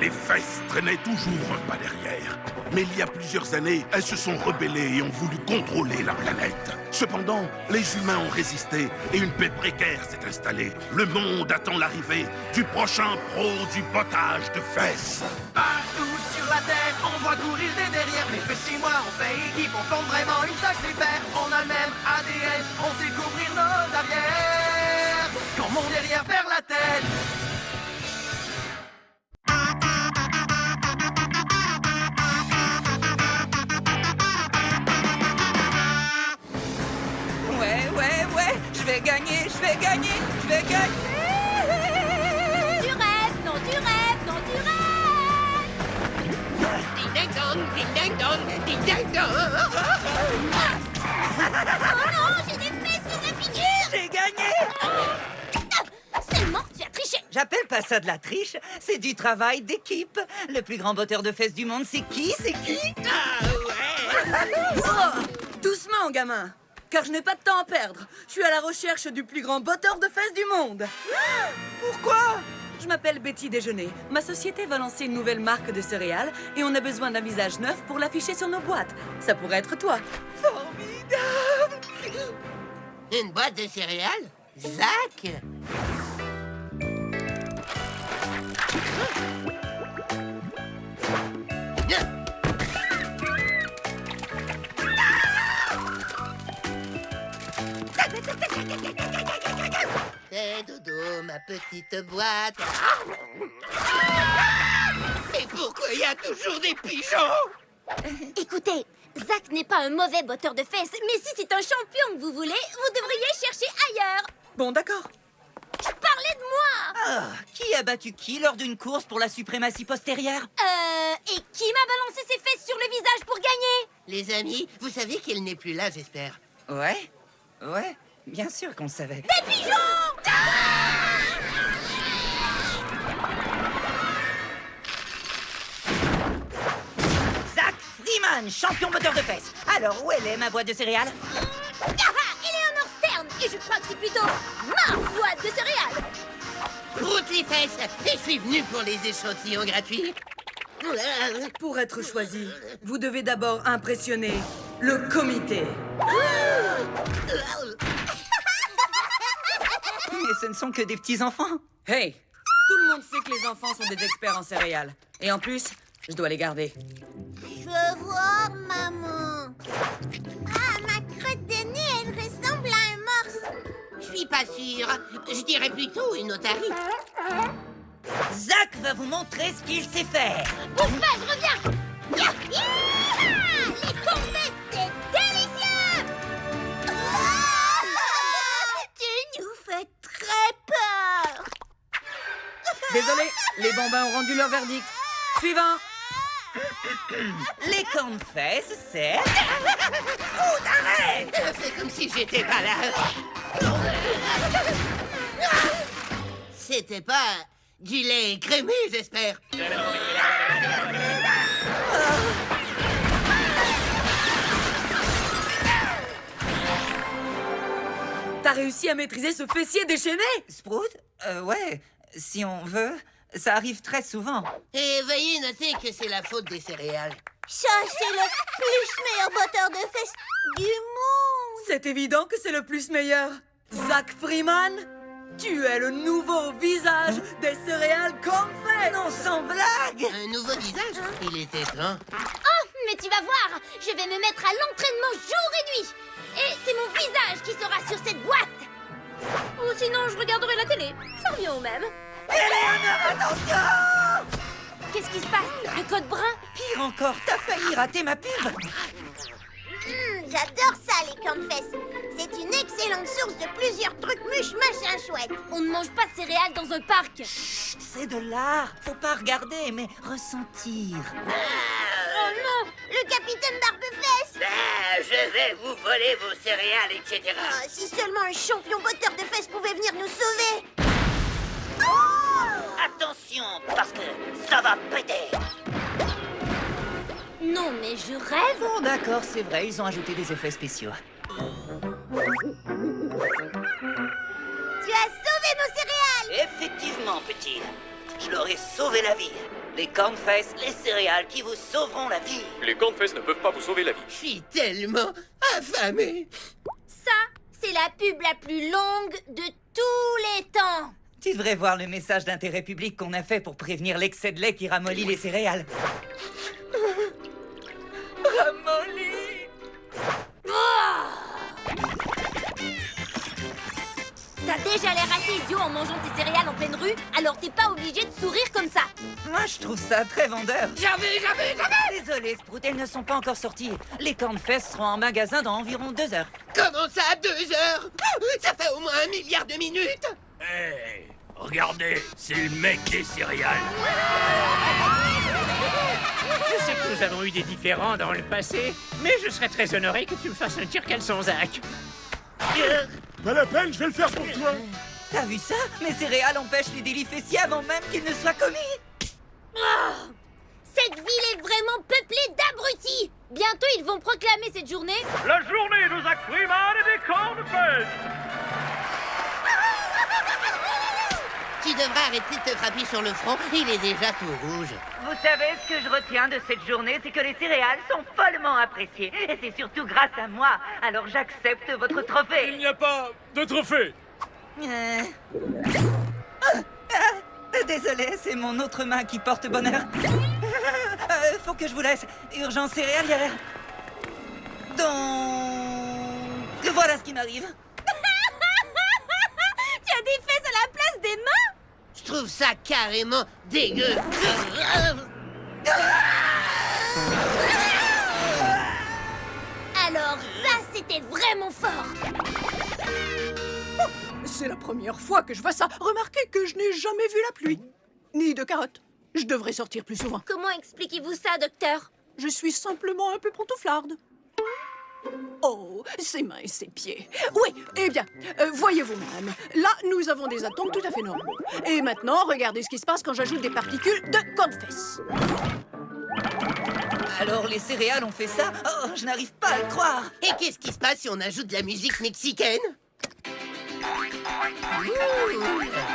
Les fesses traînaient toujours un pas derrière. Mais il y a plusieurs années, elles se sont rebellées et ont voulu contrôler la planète. Cependant, les humains ont résisté et une paix précaire s'est installée. Le monde attend l'arrivée du prochain pro du bottage de fesses. Partout sur la terre, on voit courir des derrières. Mais depuis 6 mois, on fait équipe, on forme vraiment une sacrée paire. On a le même ADN, on sait couvrir nos arrières. Quand mon derrière perd la tête. Ouais, je vais gagner, je vais gagner, je vais gagner. Tu rêves, non, tu rêves, non, tu rêves. Ding ding dong, ding ding dong, ding ding dong. Oh non, j'ai des fesses sur la figure. J'ai gagné. Seulement, tu as triché. J'appelle pas ça de la triche, c'est du travail d'équipe. Le plus grand botteur de fesses du monde, c'est qui? C'est qui? Ah ouais. Oh, doucement, gamin, car je n'ai pas de temps à perdre. Je suis à la recherche du plus grand botteur de fesses du monde. Pourquoi? Je m'appelle Betty Déjeuner. Ma société va lancer une nouvelle marque de céréales et on a besoin d'un visage neuf pour l'afficher sur nos boîtes. Ça pourrait être toi. Formidable. Une boîte de céréales? Zach? C'est dodo, ma petite boîte. Et pourquoi il y a toujours des pigeons? Écoutez, Zach n'est pas un mauvais botteur de fesses, mais si c'est un champion que vous voulez, vous devriez chercher ailleurs. Bon, d'accord. Je parlais de moi. Ah, qui a battu qui lors d'une course pour la suprématie postérieure? Et qui m'a balancé ses fesses sur le visage pour gagner? Les amis, vous savez qu'il n'est plus là, j'espère. Ouais, bien sûr qu'on le savait. Des pigeons! Zach Freeman, champion botteur de fesses. Alors, où elle est, ma boîte de céréales? Eleanor Stern, et je crois que c'est plutôt ma boîte de céréales. Route les fesses, et je suis venu pour les échantillons gratuits. Pour être choisi, vous devez d'abord impressionner le comité. Mais ce ne sont que des petits-enfants. Hey, tout le monde sait que les enfants sont des experts en céréales. Et en plus, je dois les garder. Je veux voir maman. Ah, ma crotte de nez, elle ressemble à un morse. Je suis pas sûre. Je dirais plutôt une otarie. Zach va vous montrer ce qu'il sait faire. Bouge pas, je reviens. Les cornettes, c'est délicieux. Tu nous fais très peur. Désolé, les bambins ont rendu leur verdict. Suivant. Les cornes-fesses, c'est... Oh, arrête! Fais comme si j'étais pas là. C'était pas du lait crémé, j'espère. T'as réussi à maîtriser ce fessier déchaîné? Sprout? Ouais, si on veut. Ça arrive très souvent. Et veuillez noter que c'est la faute des céréales. Ça, c'est le plus meilleur botteur de fesses du monde. C'est évident que c'est le plus meilleur. Zach Freeman, tu es le nouveau visage des céréales cornflakes. Non, sans blague! Un nouveau visage? Il était temps. Oh, mais tu vas voir, je vais me mettre à l'entraînement jour et nuit. Et c'est mon visage qui sera sur cette boîte. Ou sinon, je regarderai la télé. Ça revient au même. Eleanor, attention! Qu'est-ce qui se passe? Le code brun? Pire encore, t'as failli rater ma pub! J'adore ça, les cornflakes. C'est une excellente source de plusieurs trucs machin chouettes. On ne mange pas de céréales dans un parc. Chut, c'est de l'art. Faut pas regarder, mais ressentir. Oh non, le capitaine Barbefesse. Je vais vous voler vos céréales, etc. Si seulement un champion botteur de fesses pouvait venir nous sauver. Attention, parce que ça va péter. Non, mais je rêve. Bon, d'accord, c'est vrai, ils ont ajouté des effets spéciaux. Tu as sauvé nos céréales. Effectivement, petit. je leur ai sauvé la vie. Les cornflakes, les céréales qui vous sauveront la vie. Les cornflakes ne peuvent pas vous sauver la vie. Je suis tellement affamé. Ça, c'est la pub la plus longue de tous les temps. Tu devrais voir le message d'intérêt public qu'on a fait pour prévenir l'excès de lait qui ramollit les céréales. Ramollit! T'as déjà l'air assez idiot en mangeant tes céréales en pleine rue, alors t'es pas obligé de sourire comme ça. Moi, je trouve ça très vendeur. J'avais. Désolé, Sprout, elles ne sont pas encore sorties. Les cornflakes seront en magasin dans environ 2 heures. Comment ça, à 2 heures? Ça fait au moins 1 milliard de minutes. Hey, regardez, c'est le mec des céréales. Je sais que nous avons eu des différends dans le passé, mais je serais très honoré que tu me fasses un tire-caleçon, Zach. Pas la peine, je vais le faire pour toi. T'as vu ça? Mes céréales empêchent les délits fessiers avant même qu'ils ne soient commis. Cette ville est vraiment peuplée d'abrutis. Bientôt, ils vont proclamer cette journée La journée de Zach Freeman et des cornflakes. Tu devrais arrêter de te frapper sur le front, il est déjà tout rouge. Vous savez, ce que je retiens de cette journée, c'est que les céréales sont follement appréciées. Et c'est surtout grâce à moi. Alors j'accepte votre trophée. Il n'y a pas de trophée. Désolé, c'est mon autre main qui porte bonheur. Faut que je vous laisse. Urgence céréalière. Donc... voilà ce qui m'arrive. Tu as des fesses à la place des mains? Je trouve ça carrément dégueu. Alors ça, c'était vraiment fort. C'est la première fois que je vois ça. Remarquez que je n'ai jamais vu la pluie. Ni de carottes. Je devrais sortir plus souvent. Comment expliquez-vous ça, docteur? Je suis simplement un peu pantouflarde. Oh, ses mains et ses pieds. Oui, eh bien, voyez-vous, madame. Là, nous avons des atomes tout à fait normaux. Et maintenant, regardez ce qui se passe quand j'ajoute des particules de cornflakes. Alors les céréales ont fait ça? Oh, je n'arrive pas à le croire. Et qu'est-ce qui se passe si on ajoute de la musique mexicaine?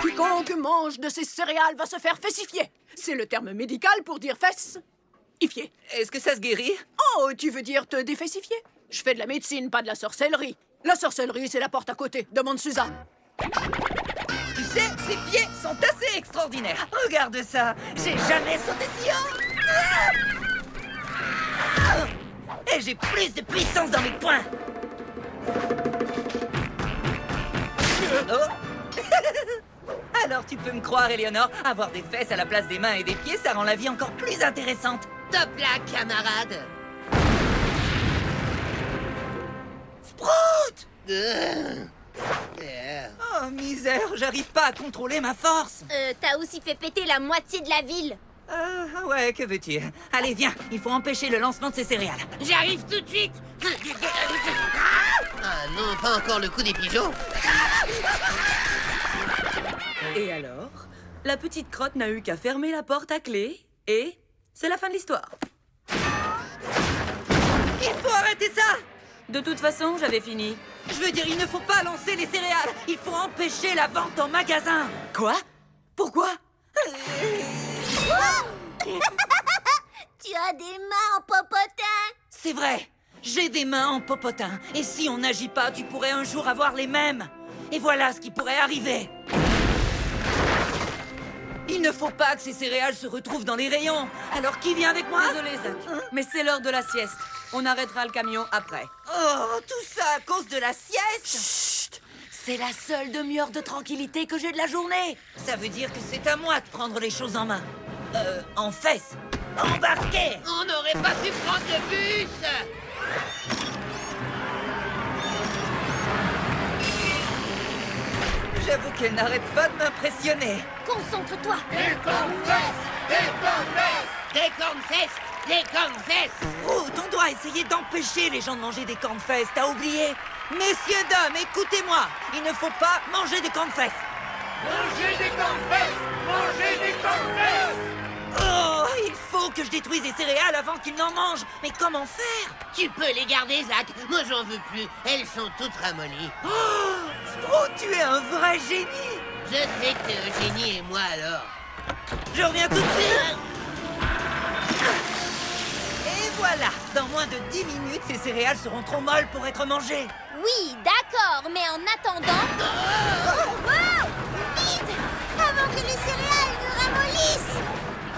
Quiconque mange de ces céréales va se faire fessifier. C'est le terme médical pour dire fesse-ifier. Est-ce que ça se guérit? Oh, tu veux dire te défessifier? Je fais de la médecine, pas de la sorcellerie. La sorcellerie, c'est la porte à côté. Demande Suzanne. Tu sais, ses pieds sont assez extraordinaires. Regarde ça, j'ai jamais sauté si haut. Et j'ai plus de puissance dans mes poings. Oh. Alors tu peux me croire, Éléonore, avoir des fesses à la place des mains et des pieds, ça rend la vie encore plus intéressante. Top là, camarade. Sprout! Oh misère, j'arrive pas à contrôler ma force. T'as aussi fait péter la moitié de la ville. Ouais, que veux-tu? Allez, viens, il faut empêcher le lancement de ces céréales. J'arrive tout de suite. Ah non, pas encore le coup des pigeons. Et alors, la petite crotte n'a eu qu'à fermer la porte à clé et c'est la fin de l'histoire. Il faut arrêter ça! De toute façon, j'avais fini. Je veux dire, il ne faut pas lancer les céréales. Il faut empêcher la vente en magasin. Quoi? Pourquoi? Tu as des mains en popotin. C'est vrai, j'ai des mains en popotin. Et si on n'agit pas, tu pourrais un jour avoir les mêmes. Et voilà ce qui pourrait arriver. Il ne faut pas que ces céréales se retrouvent dans les rayons. Alors qui vient avec moi? Désolé, Zach, mais c'est l'heure de la sieste. On arrêtera le camion après. Oh, tout ça à cause de la sieste? Chut! C'est la seule demi-heure de tranquillité que j'ai de la journée. Ça veut dire que c'est à moi de prendre les choses en main. En fesses. Embarquez! On n'aurait pas pu prendre le bus. J'avoue qu'elle n'arrête pas de m'impressionner. Concentre-toi. Des cornflakes. Des cornflakes. Oh, on doit essayer d'empêcher les gens de manger des cornflakes, t'as oublié? Messieurs, dames, écoutez-moi. Il ne faut pas manger des cornflakes. Mangez des cornflakes. Mangez des cornflakes. Oh, il faut que je détruise les céréales avant qu'ils n'en mangent. Mais comment faire? Tu peux les garder, Zach. Moi, j'en veux plus. Elles sont toutes ramollies. Oh, Sprout, tu es un vrai génie. Je sais que t'es un génie et moi alors. Je reviens tout de suite. Et voilà, dans moins de 10 minutes, ces céréales seront trop molles pour être mangées. Oui, d'accord, mais en attendant... Wow! Vite! Avant que les céréales nous ramollissent!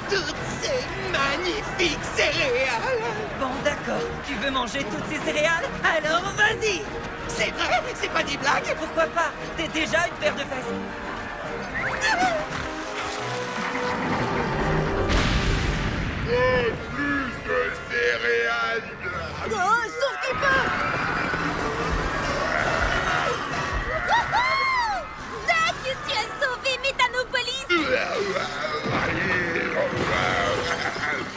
Toutes ces magnifiques céréales! Bon, d'accord. Tu veux manger toutes ces céréales? Alors vas-y! C'est vrai? C'est pas des blagues? Pourquoi pas? T'es déjà une paire de fesses. Plus de céréales. Oh, sauf qu'il peut! Zach, tu as sauvé Méthanopolis!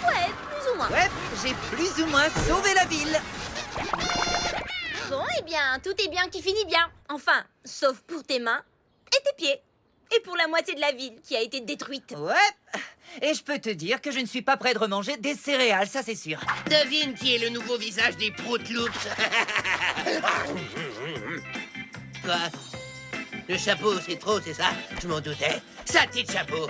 Ouais, plus ou moins. Ouais, j'ai plus ou moins sauvé la ville. Bon, eh bien, tout est bien qui finit bien. Enfin, sauf pour tes mains et tes pieds. Et pour la moitié de la ville qui a été détruite. Ouais. Et je peux te dire que je ne suis pas prêt de remanger des céréales, ça c'est sûr. Devine qui est le nouveau visage des Prout Loops. Quoi? Le chapeau, c'est trop, c'est ça? Je m'en doutais. Saleté de chapeau.